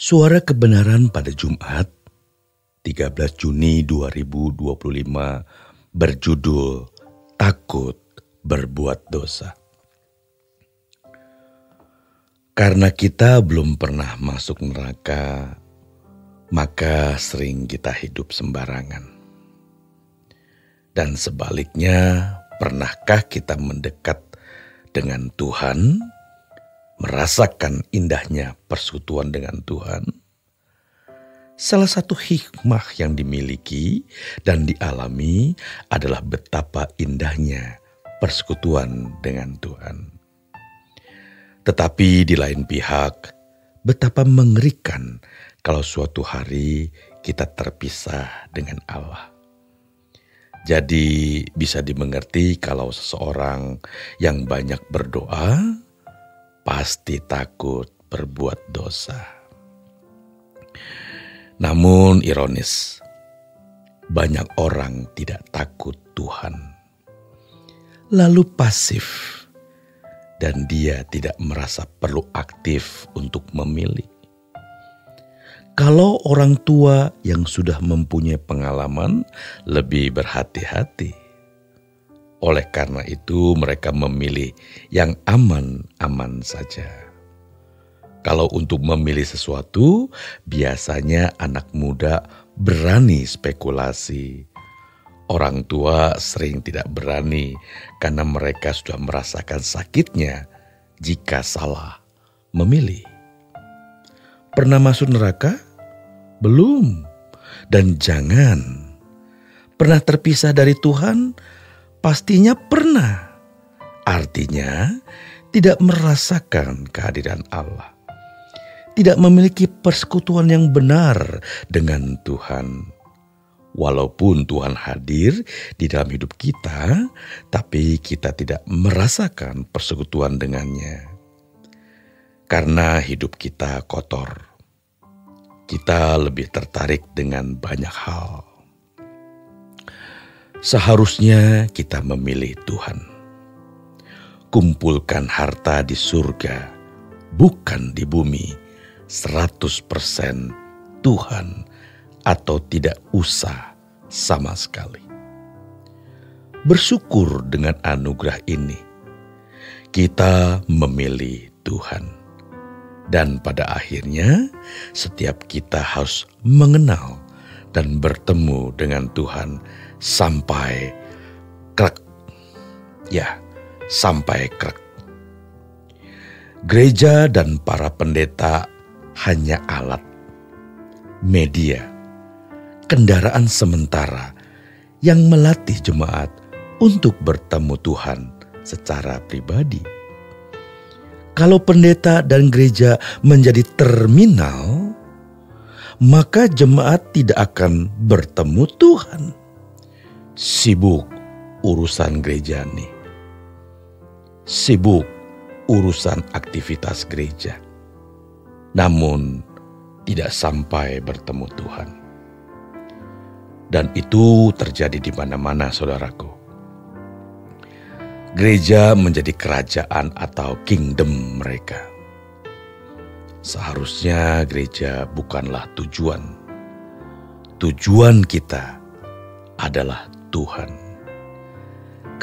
Suara Kebenaran pada Jumat, 13 Juni 2025 berjudul Takut Berbuat Dosa. Karena kita belum pernah masuk neraka, maka sering kita hidup sembarangan. Dan sebaliknya, pernahkah kita mendekat dengan Tuhan, merasakan indahnya persekutuan dengan Tuhan? Salah satu hikmah yang dimiliki dan dialami adalah betapa indahnya persekutuan dengan Tuhan. Tetapi di lain pihak, betapa mengerikan kalau suatu hari kita terpisah dengan Allah. Jadi bisa dimengerti kalau seseorang yang banyak berdoa pasti takut berbuat dosa. Namun ironis, banyak orang tidak takut Tuhan, lalu pasif, dan dia tidak merasa perlu aktif untuk memilih. Kalau orang tua yang sudah mempunyai pengalaman lebih berhati-hati. Oleh karena itu mereka memilih yang aman-aman saja. Kalau untuk memilih sesuatu, biasanya anak muda berani spekulasi. Orang tua sering tidak berani karena mereka sudah merasakan sakitnya jika salah memilih. Pernah masuk neraka? Belum. Dan jangan. Pernah terpisah dari Tuhan? Pastinya pernah. Artinya tidak merasakan kehadiran Allah. Tidak memiliki persekutuan yang benar dengan Tuhan. Walaupun Tuhan hadir di dalam hidup kita, tapi kita tidak merasakan persekutuan dengannya. Karena hidup kita kotor, kita lebih tertarik dengan banyak hal. Seharusnya kita memilih Tuhan. Kumpulkan harta di surga, bukan di bumi. 100% Tuhan atau tidak usah sama sekali. Bersyukur dengan anugerah ini. Kita memilih Tuhan. Dan pada akhirnya setiap kita harus mengenal dan bertemu dengan Tuhan sampai krek. Ya, sampai krek. Gereja dan para pendeta hanya alat, media, kendaraan sementara yang melatih jemaat untuk bertemu Tuhan secara pribadi. Kalau pendeta dan gereja menjadi terminal, maka jemaat tidak akan bertemu Tuhan. Sibuk urusan gereja nih. Sibuk urusan aktivitas gereja. Namun tidak sampai bertemu Tuhan. Dan itu terjadi di mana-mana, saudaraku. Gereja menjadi kerajaan atau kingdom mereka. Seharusnya gereja bukanlah tujuan. Tujuan kita adalah Tuhan.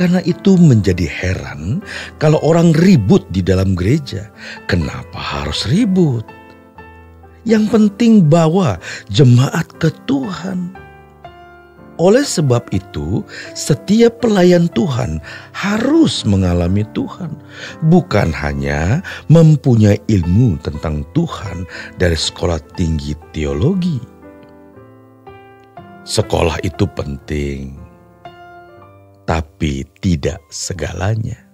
Karena itu menjadi heran kalau orang ribut di dalam gereja. Kenapa harus ribut? Yang penting bawa jemaat ke Tuhan. Oleh sebab itu, setiap pelayan Tuhan harus mengalami Tuhan. Bukan hanya mempunyai ilmu tentang Tuhan dari sekolah tinggi teologi. Sekolah itu penting, tapi tidak segalanya.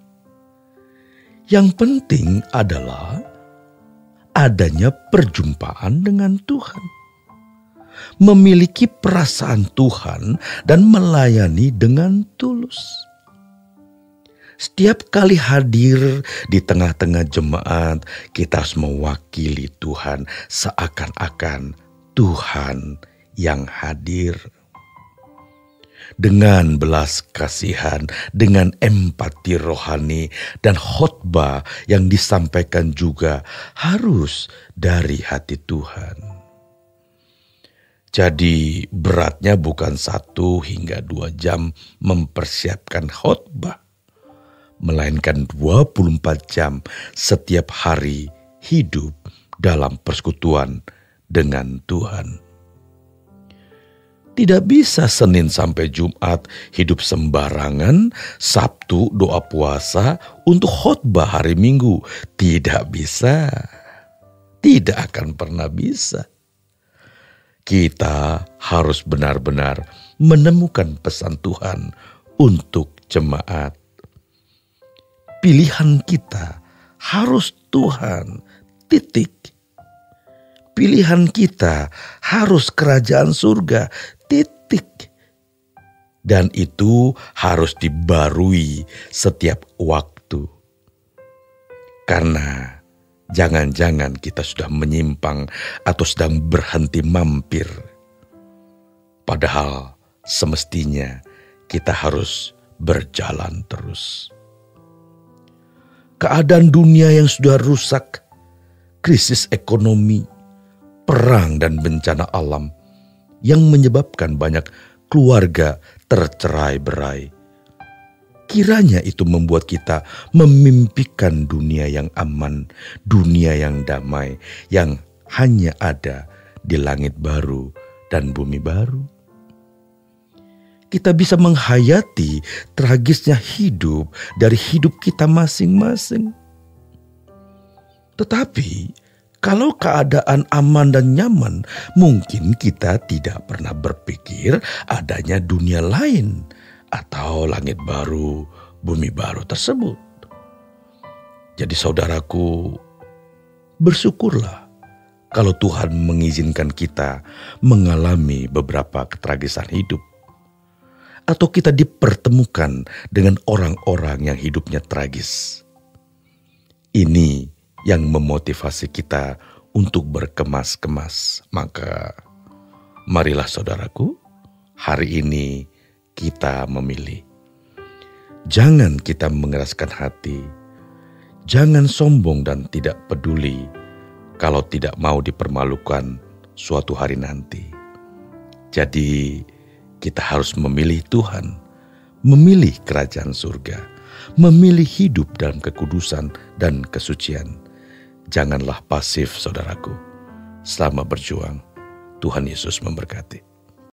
Yang penting adalah adanya perjumpaan dengan Tuhan. Memiliki perasaan Tuhan dan melayani dengan tulus. Setiap kali hadir di tengah-tengah jemaat, kita harus mewakili Tuhan seakan-akan Tuhan yang hadir. dengan belas kasihan, dengan empati rohani, dan khotbah yang disampaikan juga harus dari hati Tuhan. Jadi beratnya bukan 1 hingga 2 jam mempersiapkan khotbah, melainkan 24 jam setiap hari hidup dalam persekutuan dengan Tuhan. Tidak bisa Senin sampai Jumat hidup sembarangan, Sabtu doa puasa, untuk khotbah hari Minggu. Tidak bisa. Tidak akan pernah bisa. Kita harus benar-benar menemukan pesan Tuhan untuk jemaat. Pilihan kita harus Tuhan, titik. Pilihan kita harus kerajaan surga, titik. Dan itu harus dibarui setiap waktu. Karena jangan-jangan kita sudah menyimpang atau sedang berhenti mampir. Padahal semestinya kita harus berjalan terus. Keadaan dunia yang sudah rusak, krisis ekonomi, perang dan bencana alam yang menyebabkan banyak keluarga tercerai-berai. Kiranya itu membuat kita memimpikan dunia yang aman, dunia yang damai, yang hanya ada di langit baru dan bumi baru. Kita bisa menghayati tragisnya hidup dari hidup kita masing-masing. Tetapi kalau keadaan aman dan nyaman, mungkin kita tidak pernah berpikir adanya dunia lain atau langit baru, bumi baru tersebut. Jadi saudaraku, bersyukurlah kalau Tuhan mengizinkan kita mengalami beberapa ketragisan hidup. Atau kita dipertemukan dengan orang-orang yang hidupnya tragis. Ini yang memotivasi kita untuk berkemas-kemas. Maka marilah saudaraku, hari ini kita memilih. Jangan kita mengeraskan hati. Jangan sombong dan tidak peduli kalau tidak mau dipermalukan suatu hari nanti. Jadi kita harus memilih Tuhan, memilih kerajaan surga, memilih hidup dalam kekudusan dan kesucian. Janganlah pasif saudaraku. Selamat berjuang. Tuhan Yesus memberkati.